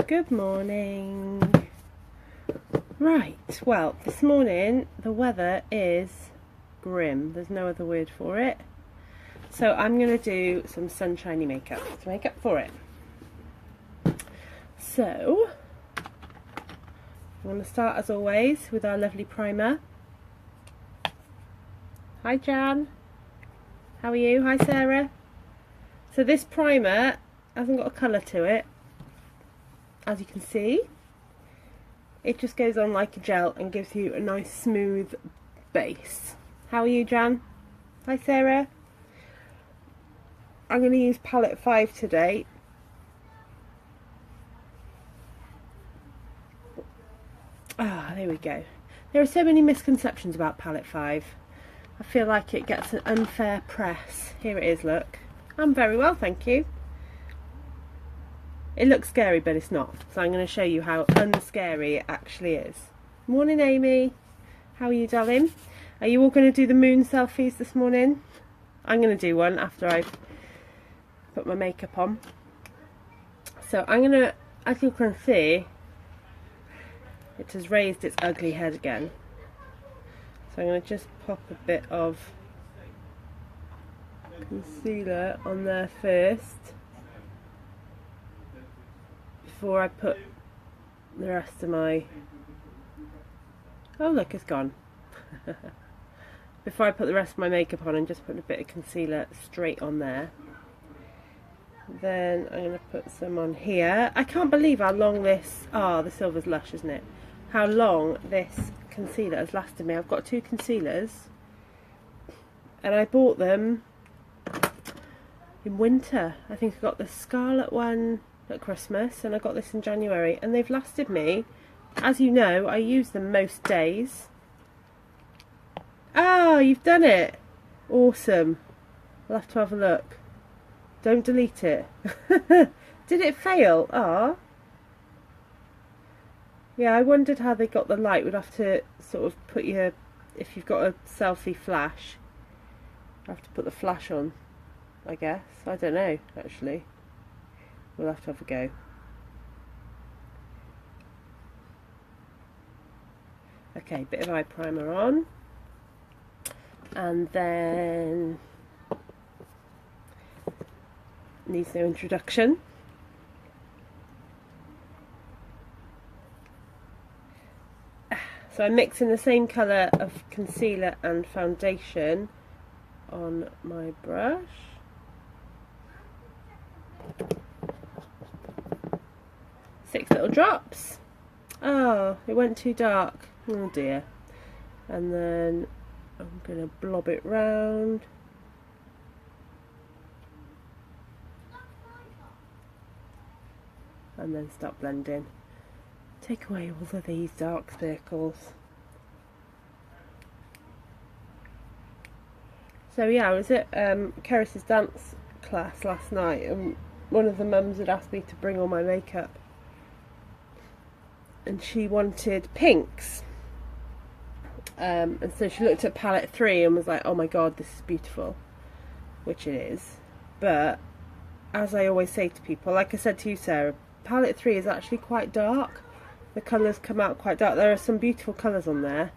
Good morning. Right, well, this morning the weather is grim. There's no other word for it. So I'm going to do some sunshiny makeup to make up for it. So I'm going to start as always with our lovely primer. Hi Jan, how are you? Hi Sarah. So this primer hasn't got a colour to it, as you can see. It just goes on like a gel and gives you a nice smooth base. How are you Jan? Hi Sarah. I'm going to use palette 5 today. There we go. There are so many misconceptions about palette 5. I feel like it gets an unfair press. Here it is, look. I'm very well, thank you. It looks scary, but it's not. So I'm going to show you how unscary it actually is. Morning, Amy. How are you, darling? Are you all going to do the moon selfies this morning? I'm going to do one after I've put my makeup on. So I'm going to, as you can see, it has raised its ugly head again. So I'm going to just pop a bit of concealer on there first, before I put the rest of my... Oh look, it's gone. Before I put the rest of my makeup on, and just put a bit of concealer straight on there. Then I'm going to put some on here. I can't believe how long this... the silver's lush, isn't it? How long this concealer has lasted me. I've got 2 concealers, and I bought them in winter. I think I got the Scarlet one at Christmas, and I got this in January, and they've lasted me. As you know, I use them most days. You've done it. Awesome. I'll have to have a look. Don't delete it. Did it fail? Yeah, I wondered how they got the light. We'd have to sort of put your, if you've got a selfie flash, you have to put the flash on, I guess. I don't know, actually. We'll have to have a go. Okay, bit of eye primer on. And then, needs no introduction. So I'm mixing the same colour of concealer and foundation on my brush. Six little drops. It went too dark. Oh dear. And then I'm going to blob it round. And then start blending. Take away all of these dark circles. So yeah, I was at Keris's dance class last night, and one of the mums had asked me to bring all my makeup, and she wanted pinks, and so she looked at palette 3 and was like, oh my god, this is beautiful, which it is. But as I always say to people, like I said to you Sarah, palette 3 is actually quite dark. The colours come out quite dark. There are some beautiful colours on there.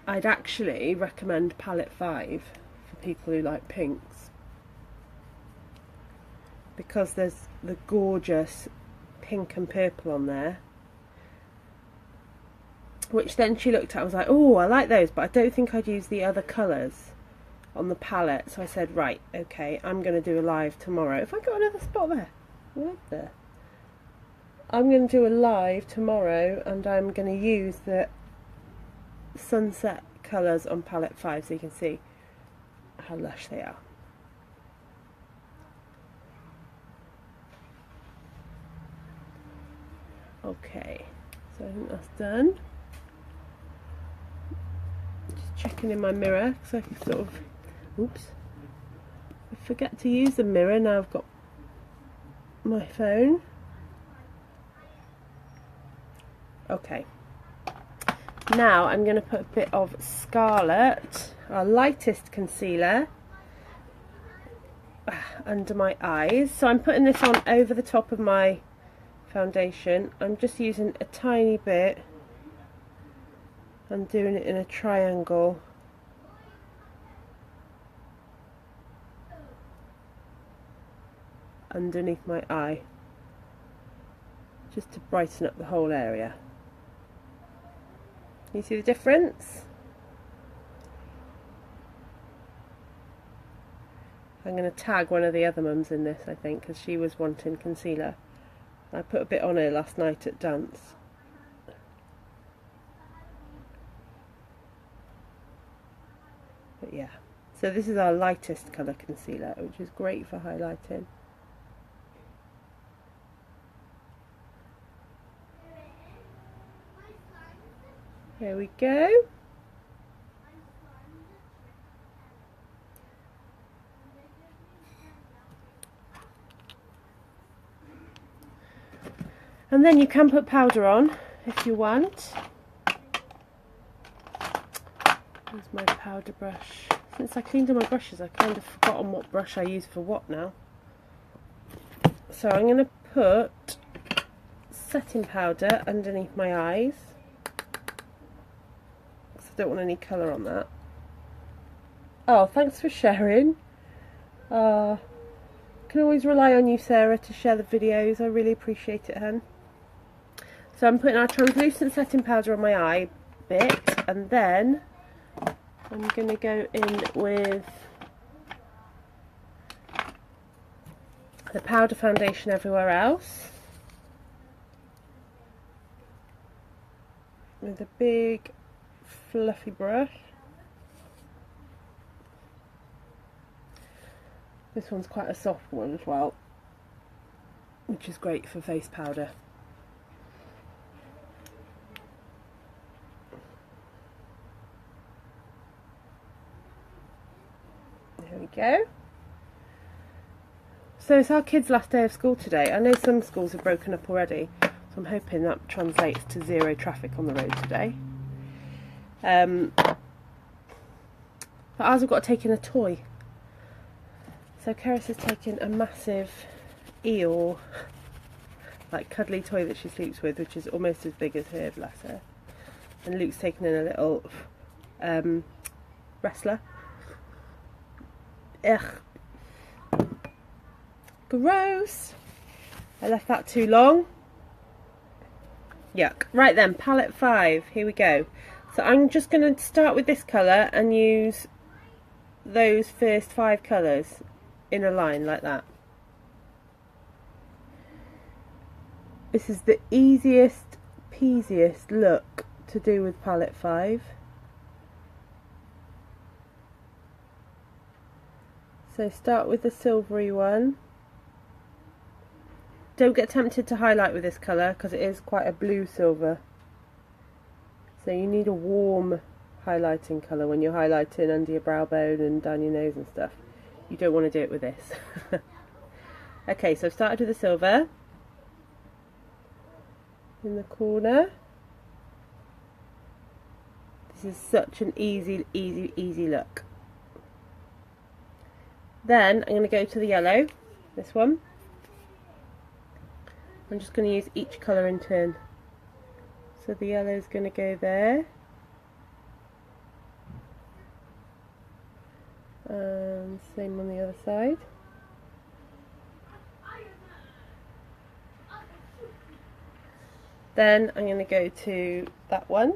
I'd actually recommend palette 5 for people who like pinks, because there's the gorgeous pink and purple on there, which then she looked at and was like, oh, I like those, but I don't think I'd use the other colours on the palette. So I said, right, okay, I'm going to do a live tomorrow. Have I got another spot there? Right there. I'm going to do a live tomorrow, and I'm going to use the sunset colours on palette 5 so you can see how lush they are. Okay, so I think that's done. Just checking in my mirror, because I sort of, oops, I forget to use the mirror now I've got my phone. Okay, now I'm going to put a bit of Scarlet, our lightest concealer, under my eyes. So I'm putting this on over the top of my foundation. I'm just using a tiny bit and doing it in a triangle. Underneath my eye, just to brighten up the whole area. You see the difference? I'm going to tag one of the other mums in this, I think, because she was wanting concealer. I put a bit on her last night at dance. But yeah, so this is our lightest colour concealer, which is great for highlighting. There we go. And then you can put powder on if you want. Here's my powder brush. Since I cleaned all my brushes, I've kind of forgotten what brush I use for what now. So I'm going to put setting powder underneath my eyes. Don't want any colour on that. Oh, thanks for sharing. Can always rely on you, Sarah, to share the videos. I really appreciate it, hun. So I'm putting our translucent setting powder on my eye bit, and then I'm going to go in with the powder foundation everywhere else with a big fluffy brush. This one's quite a soft one as well, which is great for face powder. There we go. So it's our kids' last day of school today. I know some schools have broken up already, so I'm hoping that translates to zero traffic on the road today. But ours have got to take in a toy. So Keris has taken a massive eel, like cuddly toy that she sleeps with, which is almost as big as her, bless her. And Luke's taken in a little wrestler. Ugh. Gross. I left that too long. Yuck. Right then, palette 5. Here we go. So I'm just going to start with this colour and use those first 5 colours in a line like that. This is the easiest, peasiest look to do with palette 5. So start with the silvery one. Don't get tempted to highlight with this colour because it is quite a blue silver. So you need a warm highlighting colour when you're highlighting under your brow bone and down your nose and stuff. You don't want to do it with this. Okay, so I've started with the silver in the corner. This is such an easy look. Then I'm going to go to the yellow, this one. I'm just going to use each colour in turn. So the yellow is going to go there. And same on the other side. Then I'm going to go to that one.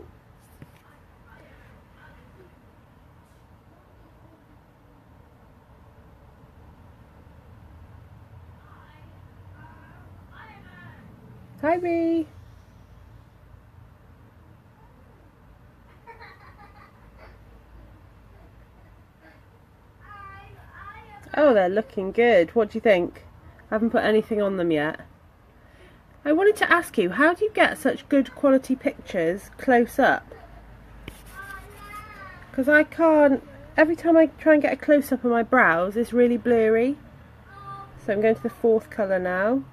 Hi, Ree. Oh, they're looking good. What do you think? I haven't put anything on them yet. I wanted to ask you, how do you get such good quality pictures close up? Because I can't, every time I try and get a close up of my brows, it's really blurry. So I'm going to the 4th colour now.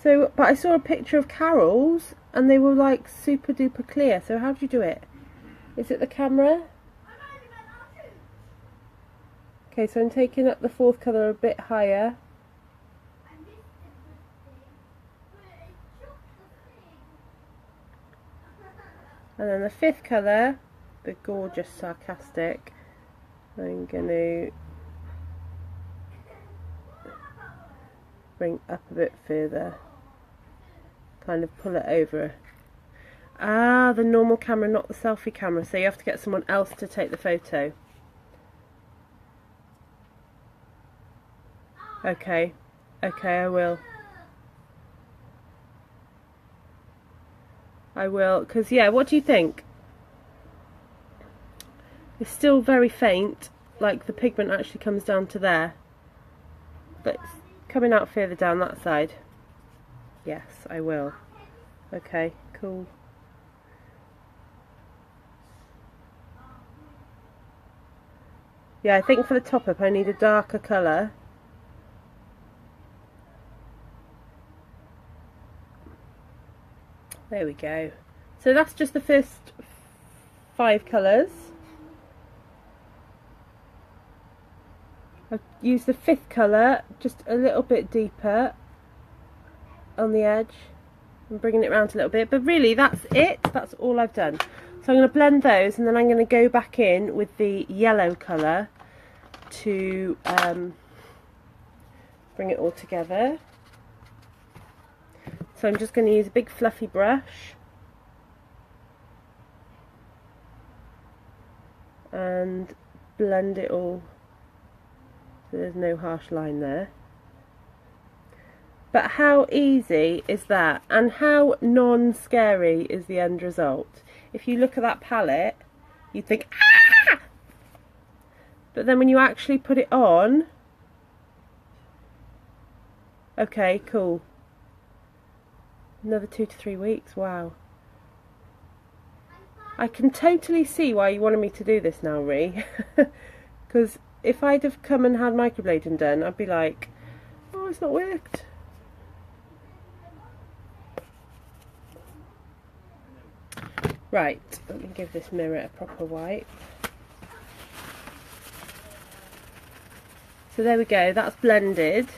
So, but I saw a picture of Carol's and they were like super duper clear. So how do you do it? Is it the camera? Okay, so I'm taking up the 4th colour a bit higher. And then the fifth colour, the gorgeous sarcastic, I'm going to bring up a bit further, kind of pull it over. Ah, the normal camera, not the selfie camera, so you have to get someone else to take the photo. Okay, I will. Because yeah, what do you think? It's still very faint, like the pigment actually comes down to there, but it's coming out further down that side. Yes, I will. Okay, cool. Yeah, I think for the top up I need a darker colour. There we go. So that's just the first 5 colours. I've used the 5th colour just a little bit deeper on the edge and bringing it around a little bit, but really that's it. That's all I've done. So I'm going to blend those, and then I'm going to go back in with the yellow colour to bring it all together. So I'm just going to use a big fluffy brush and blend it all so there's no harsh line there. But how easy is that, and how non-scary is the end result? If you look at that palette, you'd think, ah! But then when you actually put it on, okay, cool. Another 2 to 3 weeks, wow. I can totally see why you wanted me to do this now, Ree. Because if I'd have come and had microblading done, I'd be like, oh, it's not worked. Right, let me give this mirror a proper wipe. So there we go, that's blended.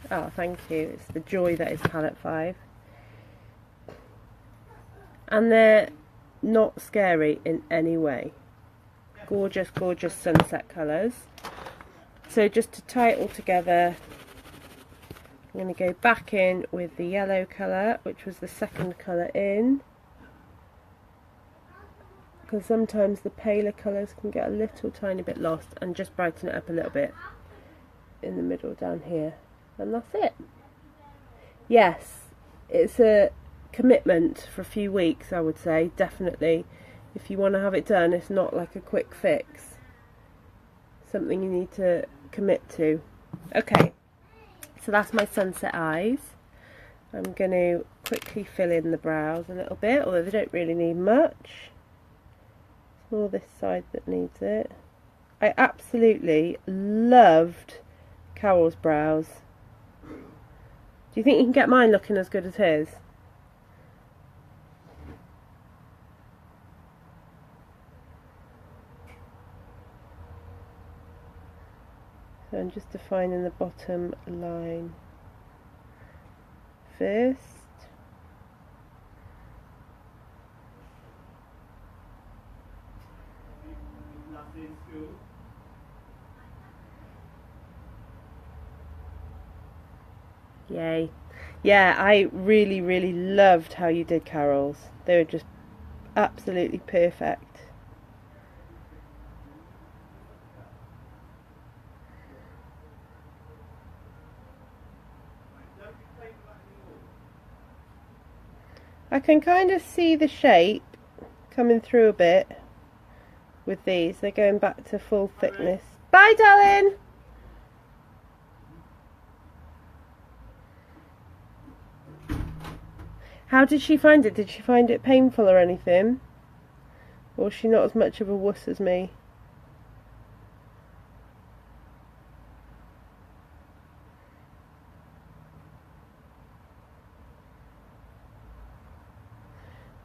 Oh, thank you. It's the joy that is palette 5. And they're not scary in any way. Gorgeous, gorgeous sunset colours. So just to tie it all together, I'm going to go back in with the yellow colour, which was the second colour in. Because sometimes the paler colours can get a little tiny bit lost, and just brighten it up a little bit in the middle down here. And that's it. Yes, it's a commitment for a few weeks, I would say, definitely. If you want to have it done, it's not like a quick fix. Something you need to commit to. Okay, so that's my sunset eyes. I'm going to quickly fill in the brows a little bit, although they don't really need much. It's more this side that needs it. I absolutely loved Carol's brows. Do you think you can get mine looking as good as his? So I'm just defining the bottom line first. Yay. Yeah, I really, really loved how you did Carol's. They were just absolutely perfect. I can kind of see the shape coming through a bit with these. They're going back to full thickness. Bye, darling! How did she find it? Did she find it painful or anything? Or is she not as much of a wuss as me?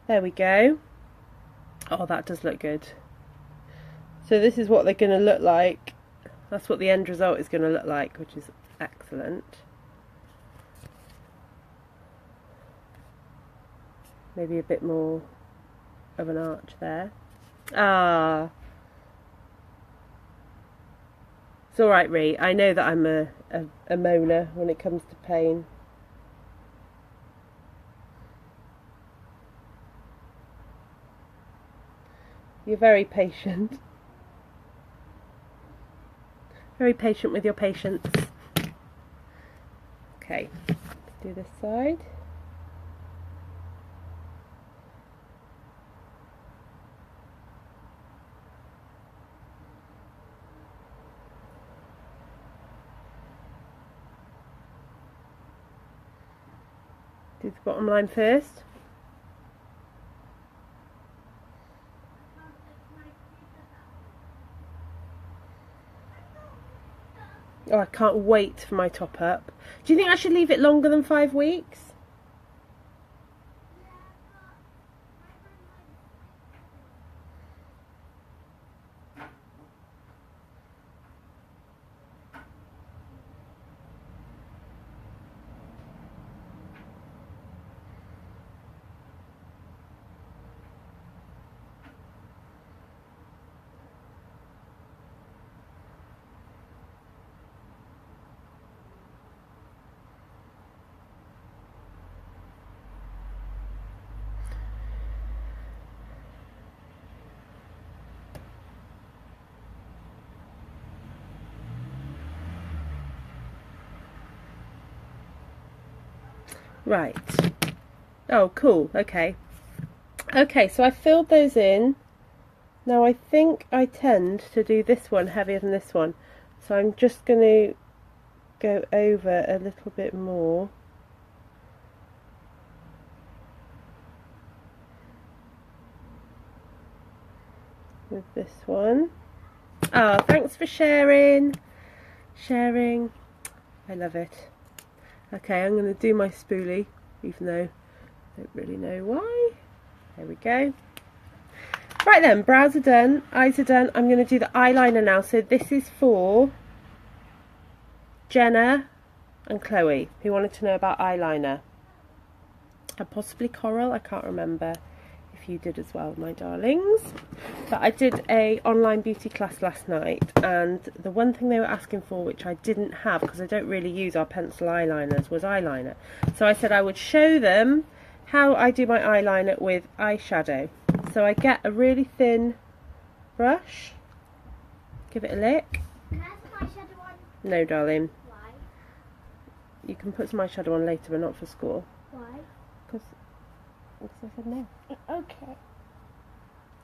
There we go. Oh, that does look good. So this is what they're going to look like. That's what the end result is going to look like, which is excellent. Maybe a bit more of an arch there. Ah. It's alright, Ree. I know that I'm a moaner when it comes to pain. You're very patient. Very patient with your patients. Okay, do this side. Do the bottom line first. Oh, I can't wait for my top up. Do you think I should leave it longer than 5 weeks? Right. Oh, cool. Okay. Okay, so I filled those in. Now I think I tend to do this one heavier than this one. So I'm just going to go over a little bit more. With this one. Oh, thanks for sharing. Sharing. I love it. Okay, I'm going to do my spoolie, even though I don't really know why. There we go. Right then, brows are done, eyes are done. I'm going to do the eyeliner now. So this is for Jenna and Chloe, who wanted to know about eyeliner. And possibly Coral, I can't remember if you did as well, my darlings. But I did a online beauty class last night, and the one thing they were asking for, which I didn't have because I don't really use our pencil eyeliners, was eyeliner. So I said I would show them how I do my eyeliner with eyeshadow. So I get a really thin brush, give it a lick. Can I have some eyeshadow on? No, darling. Why? You can put some eyeshadow on later, but not for school. Why? Because I said no. Okay.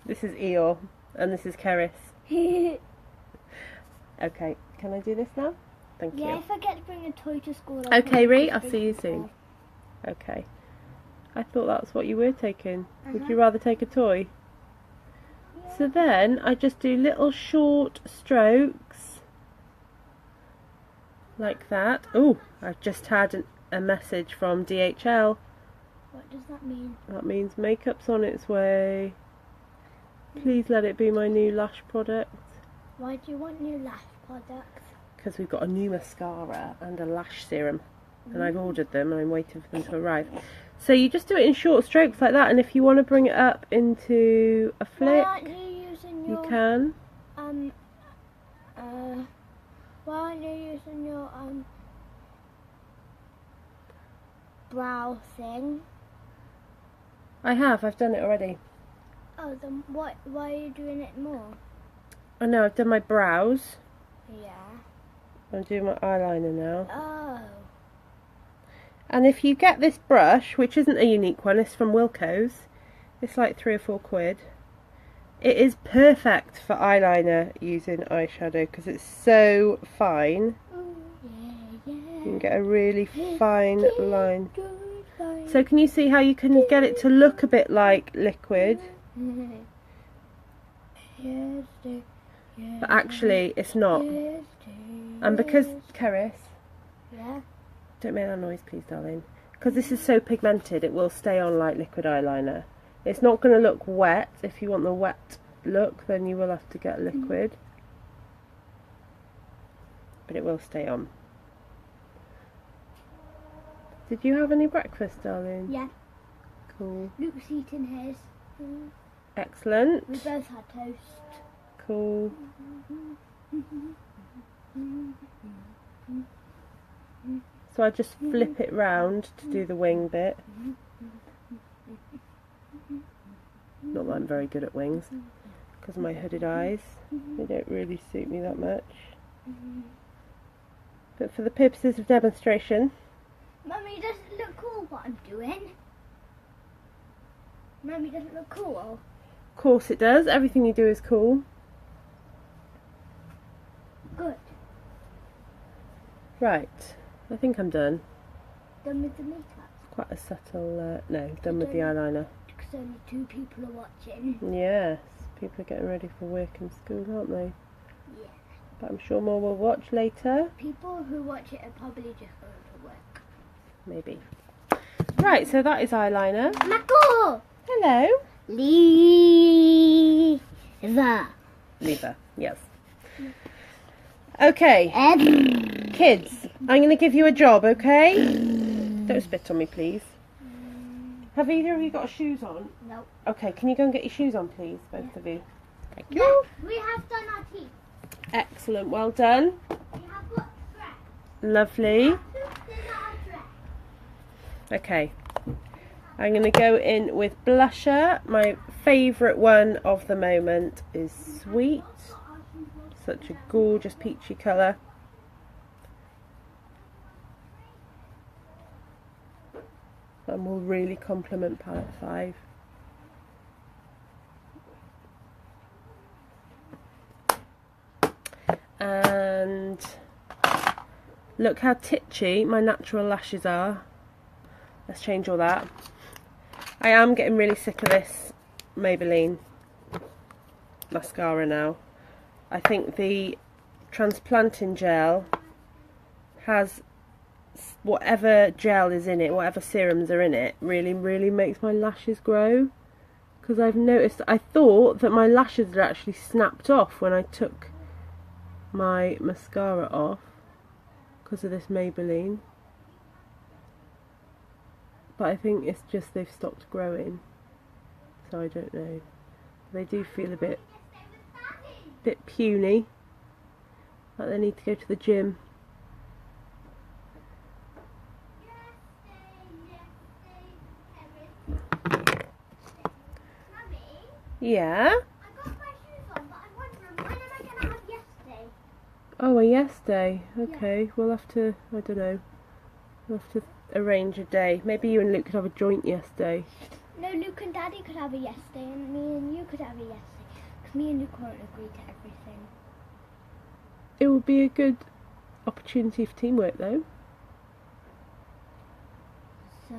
This is Eeyore, and this is Keris. Okay, can I do this now? Thank you. Yeah, if I get to bring a toy to school. Okay, Ree, I'll see you soon. Okay. I thought that's what you were taking. Would you rather take a toy? Yeah. So then I just do little short strokes like that. Oh, I've just had a message from DHL. What does that mean? That means makeup's on its way. Please let it be my new Lush product. Why do you want new lash products? Because we've got a new mascara and a lash serum. And I've ordered them and I'm waiting for them to arrive. So you just do it in short strokes like that, and if you want to bring it up into a flick, Why aren't you using your, you can. Why aren't you using your brow thing? I've done it already. Oh, then why are you doing it more? Oh no, I've done my brows. Yeah. I'm doing my eyeliner now. Oh. And if you get this brush, which isn't a unique one, it's from Wilko's, it's like £3 or £4. It is perfect for eyeliner using eyeshadow because it's so fine. You can get a really fine line. So can you see how you can get it to look a bit like liquid? But actually it's not. And because, Keris, Yeah. don't make that noise please darling, because this is so pigmented it will stay on like liquid eyeliner. It's not going to look wet. If you want the wet look then you will have to get liquid, but it will stay on. Did you have any breakfast, darling? Yeah. Cool. Luke's eating his. Excellent. We both had toast. Cool. So I just flip it round to do the wing bit. Not that I'm very good at wings because of my hooded eyes. They don't really suit me that much. But for the purposes of demonstration... Mummy, does it look cool what I'm doing? Mummy, does it look cool? Of course it does. Everything you do is cool. Good. Right. I think I'm done. Done with the makeup? Quite a subtle... no, done with the eyeliner. Because only 2 people are watching. Yes. People are getting ready for work and school, aren't they? Yeah. But I'm sure more will watch later. People who watch it are probably just going to work. Maybe. Right, so that is eyeliner. Marco! Hello. Lever. Lever, yes. Okay, kids, I'm going to give you a job, okay? Don't spit on me, please. Have either of you got shoes on? No. Okay, can you go and get your shoes on, please, both of you? Thank you. Yeah, we have done our teeth. Excellent, well done. We have got dress. Lovely. Who's in our dress? Okay, I'm going to go in with blusher. My favourite one of the moment is Sweet. Such a gorgeous peachy colour. And will really complement palette 5. And look how titchy my natural lashes are. Let's change all that. I am getting really sick of this Maybelline mascara now. I think the transplanting gel has whatever gel is in it, whatever serums are in it, really makes my lashes grow. Because I've noticed, I thought that my lashes had actually snapped off when I took my mascara off because of this Maybelline. But I think it's just they've stopped growing. So I don't know. They do feel a bit puny, like they need to go to the gym. Yeah? I got my shoes on, but I'm wondering when am I going to have yes day? Oh, a yes day. Okay, we'll have to, I don't know, we'll have to arrange a day. Maybe you and Luke could have a joint yes day. No, Luke and Daddy could have a yes day, and me and you could have a yes day. Because me and Luke won't agree to everything. It would be a good opportunity for teamwork though. So,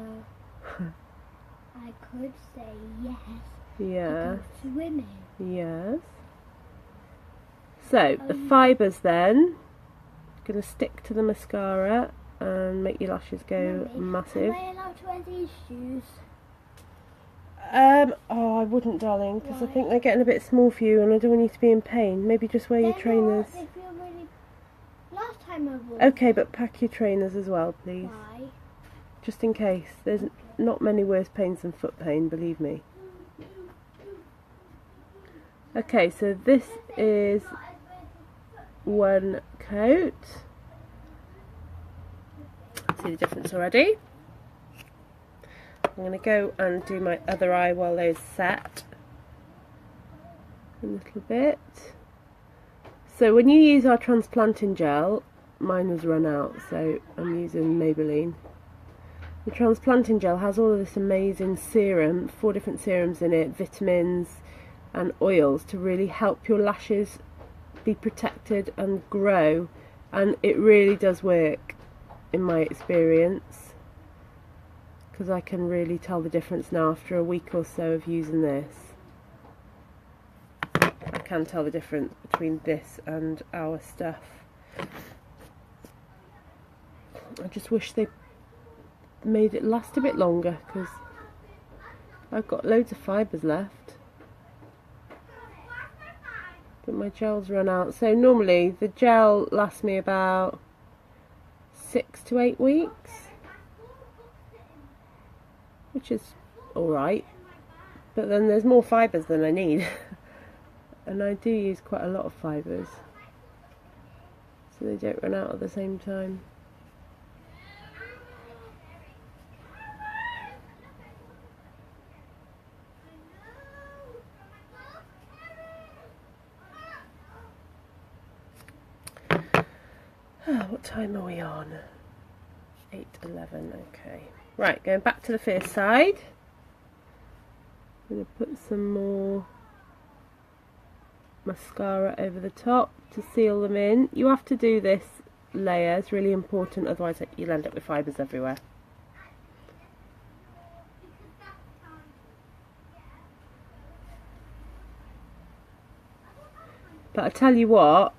I could say yes. Yeah. Swimming. Yes. So, the fibres then, going to stick to the mascara and make your lashes go Mummy, massive. am I allowed to wear these shoes? Oh, I wouldn't, darling, because I Why? think they're getting a bit small for you and I don't want you to be in pain. Maybe just wear your trainers. They feel really... Last time I wore Okay, but pack your trainers as well, please. Why? Just in case. There's not many worse pains than foot pain, believe me. Okay, so this is one coat. See the difference already? I'm going to go and do my other eye while those set a little bit. So when you use our transplanting gel, mine has run out, so I'm using Maybelline. The transplanting gel has all of this amazing serum, 4 different serums in it, vitamins and oils to really help your lashes be protected and grow, and it really does work in my experience, because I can really tell the difference now after a week or so of using this. I can tell the difference between this and our stuff. I just wish they made it last a bit longer, because I've got loads of fibres left. But my gel's run out. So normally the gel lasts me about 6 to 8 weeks, which is alright. But then there's more fibres than I need. And I do use quite a lot of fibres, so they don't run out at the same time. What time are we on? 8:11, okay. Right, going back to the first side. I'm going to put some more mascara over the top to seal them in. You have to do this layer, it's really important, otherwise you'll end up with fibres everywhere. But I tell you what,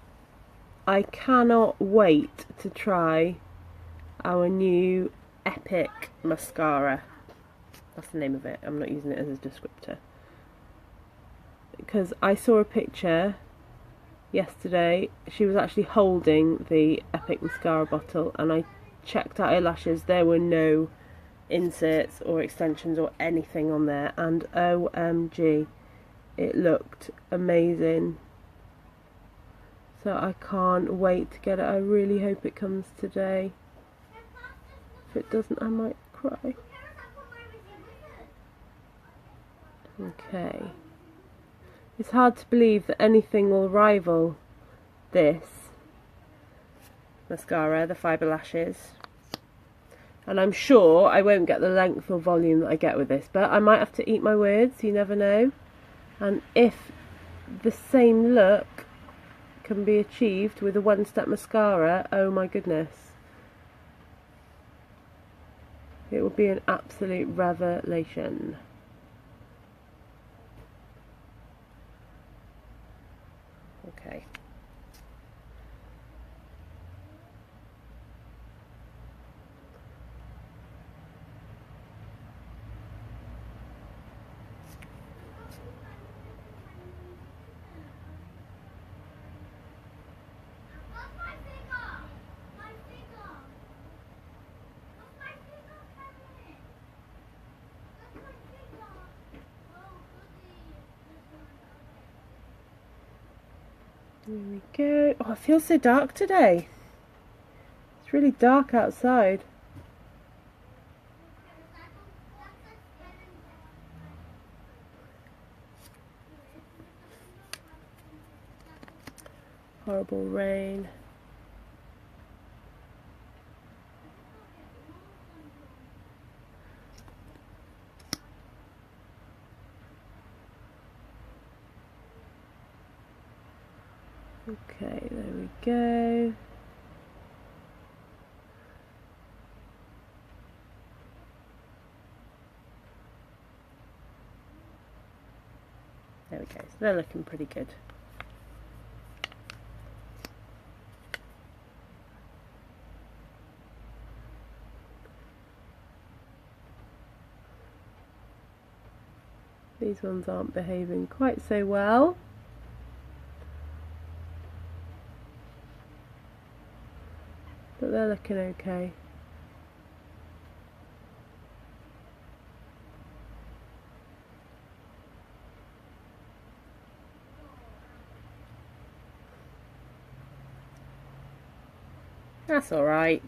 I cannot wait to try our new Epic mascara. That's the name of it, I'm not using it as a descriptor. Because I saw a picture yesterday, she was actually holding the Epic mascara bottle, and I checked out her lashes, there were no inserts or extensions or anything on there, and OMG, it looked amazing. So I can't wait to get it. I really hope it comes today. If it doesn't, I might cry. Okay. It's hard to believe that anything will rival this mascara, the Fibre Lashes. And I'm sure I won't get the length or volume that I get with this, but I might have to eat my words, you never know. And if the same look can be achieved with a one-step mascara, oh my goodness. It would be an absolute revelation. Okay. There we go. Oh, it feels so dark today. It's really dark outside. Horrible rain. Okay, there we go. There we go, so they're looking pretty good. These ones aren't behaving quite so well. But they're looking okay. That's alright.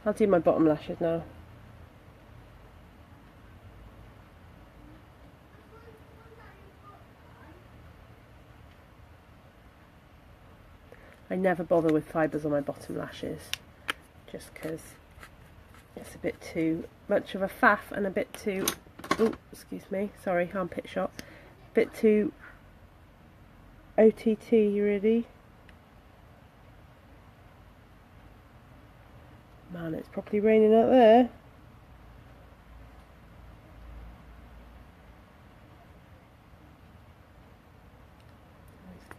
I'll do my bottom lashes now. I never bother with fibres on my bottom lashes, just because it's a bit too much of a faff and a bit too, oh, excuse me, sorry, armpit shot, a bit too OTT really. Man, it's properly raining out there.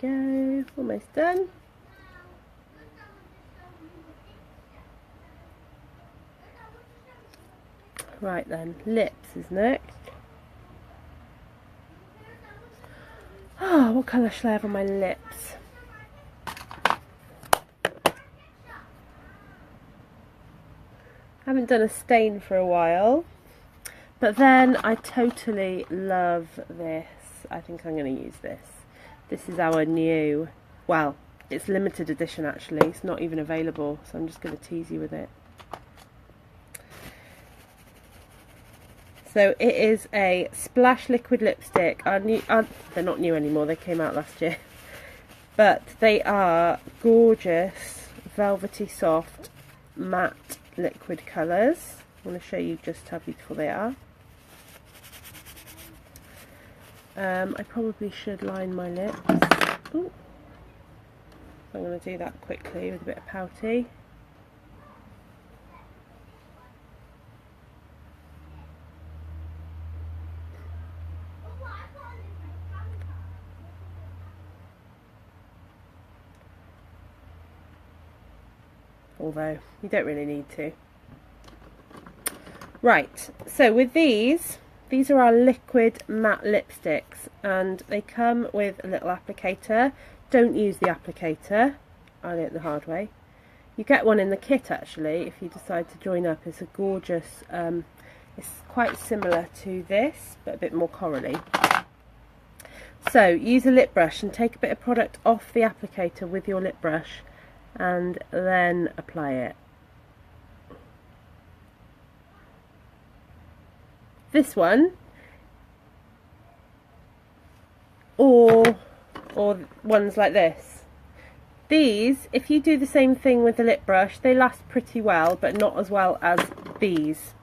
There we go, almost done. Right then, lips is next. Oh, what colour shall I have on my lips? Haven't done a stain for a while. But then I totally love this. I think I'm going to use this. This is our new, well, it's limited edition actually. It's not even available, so I'm just going to tease you with it. So it is a Splash liquid lipstick. They're not new anymore, they came out last year. But they are gorgeous, velvety soft, matte liquid colours. I want to show you just how beautiful they are. I probably should line my lips. Ooh. I'm going to do that quickly with a bit of pouty. Although you don't really need to. Right, so with these are our liquid matte lipsticks, and they come with a little applicator. Don't use the applicator, I learnt the hard way. You get one in the kit actually if you decide to join up. It's a gorgeous, it's quite similar to this but a bit more corally. So use a lip brush and take a bit of product off the applicator with your lip brush and then apply it. This one, or ones like this. These, if you do the same thing with the lip brush, they last pretty well, but not as well as these,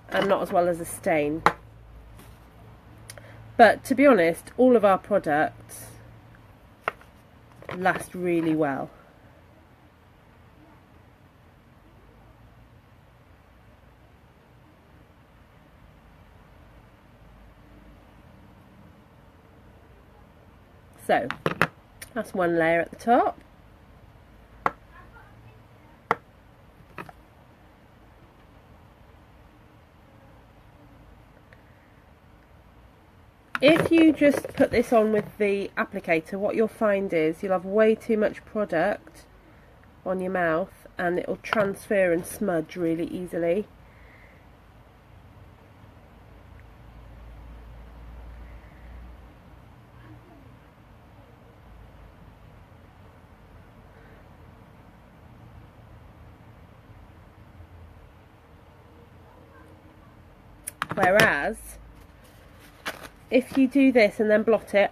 and not as well as a stain. But to be honest, all of our products last really well. So that's one layer at the top. If you just put this on with the applicator, what you'll find is you'll have way too much product on your mouth and it'll transfer and smudge really easily. Whereas, if you do this and then blot it,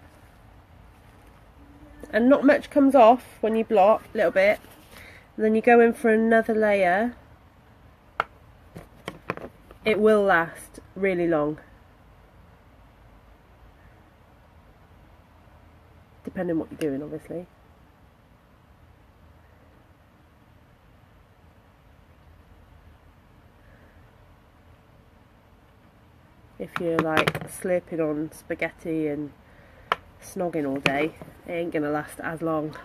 and not much comes off when you blot, a little bit, and then you go in for another layer, it will last really long. Depending on what you're doing, obviously. If you're like slurping on spaghetti and snogging all day, it ain't gonna last as long.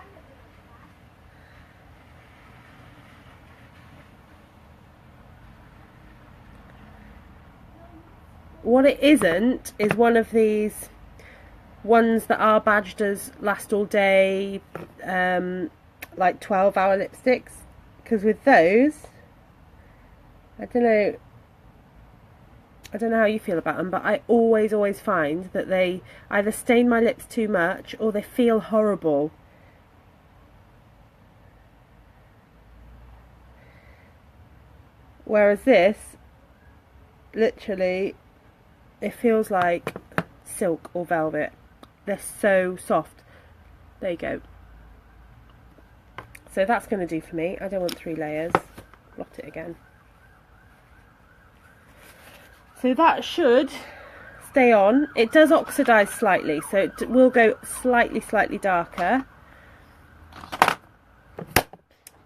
What it isn't is one of these ones that are badged as last all day, like 12-hour lipsticks, because with those, I don't know how you feel about them, but I always find that they either stain my lips too much or they feel horrible. Whereas this, literally, it feels like silk or velvet. They're so soft. There you go. So that's going to do for me. I don't want 3 layers. Blot it again. So that should stay on. It does oxidise slightly, so it will go slightly darker.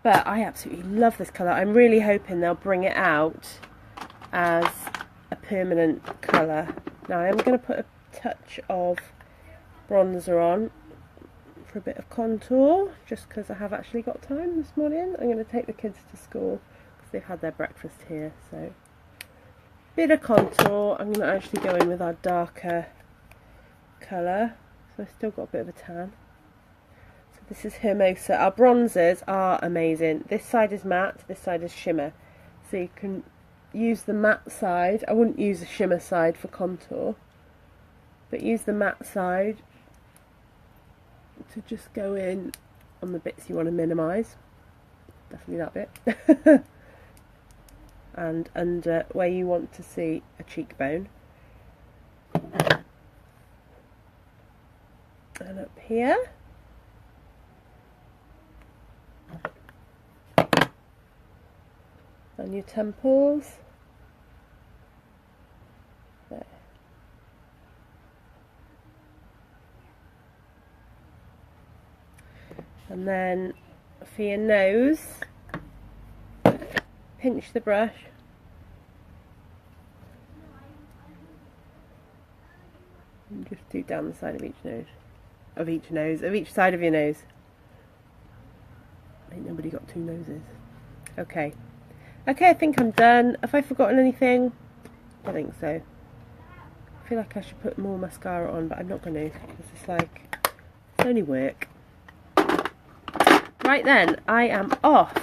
But I absolutely love this colour. I'm really hoping they'll bring it out as a permanent colour. Now I'm going to put a touch of bronzer on for a bit of contour, just because I have actually got time this morning. I'm going to take the kids to school because they've had their breakfast here, so bit of contour. I'm going to actually go in with our darker colour, so I've still got a bit of a tan. So this is Hermosa. Our bronzers are amazing. This side is matte, this side is shimmer, so you can use the matte side. I wouldn't use a shimmer side for contour, but use the matte side to just go in on the bits you want to minimise. Definitely that bit. And under where you want to see a cheekbone. And up here. On your temples. There. And then for your nose, pinch the brush. And just do down the side of each nose. Of each side of your nose. Ain't nobody got two noses. Okay. Okay, I think I'm done. Have I forgotten anything? I think so. I feel like I should put more mascara on, but I'm not going to, because it's like, it's only work. Right then, I am off.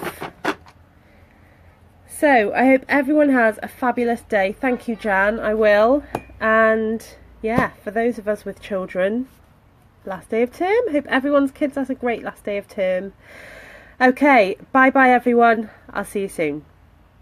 So, I hope everyone has a fabulous day. Thank you, Jan, I will. And yeah, for those of us with children, last day of term. Hope everyone's kids has a great last day of term. Okay, bye bye everyone. I'll see you soon.